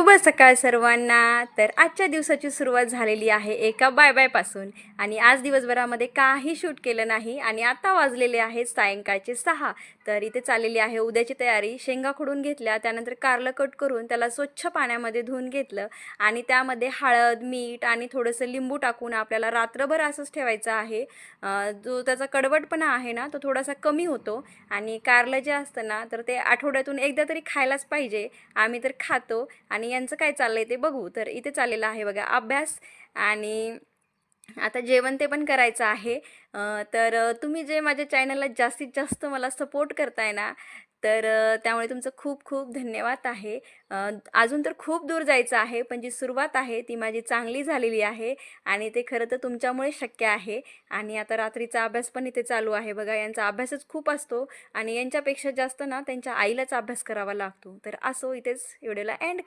शुभ सकाळ सर्वांना। तर आजच्या दिवसाची सुरुवात झालेली आहे एका बाय बाय पासून आणि आज दिवसभरामध्ये काही शूट केलं नाही आणि आता वाजलेले आहेत सायंकाळचे 6। तर इथे चाललेली आहे उद्याची तयारी। शेंगा खोडून घेतल्या, त्यानंतर कारलं कट करून त्याला स्वच्छ पाण्यामध्ये धुवून घेतलं आणि त्यामध्ये हळद, मीठ आणि थोडंसं लिंबू टाकून आपल्याला रात्रभर असंच ठेवायचं आहे। जो त्याचा कडवटपणा आहे ना तो थोडासा कमी होतो आणि कारलं जे असतं ना तर ते आठवड्यातून एकदा तरी खायलाच पाहिजे। आम्ही तर खातो आणि यांचं काय चाललंय ते बघू। तर इथे चाललेला आहे बघा अभ्यास आणि आता जेवण ते पण करायचं आहे। तर तुम्ही जे माझ्या चॅनलला जास्तीत जास्त मला सपोर्ट करताय ना, तर त्यामुळे तुमचं खूप खूप धन्यवाद आहे। अजून तर खूप दूर जायचं आहे, पण जी सुरुवात आहे ती माझी चांगली झालेली आहे आणि ते खरं तर तुमच्यामुळे शक्य आहे। आणि आता रात्रीचा अभ्यास पण इथे चालू आहे बघा। यांचा अभ्यासच खूप असतो आणि यांच्यापेक्षा जास्त ना त्यांच्या आईलाच अभ्यास करावा लागतो। तर असो, इथेच व्हिडिओला एंड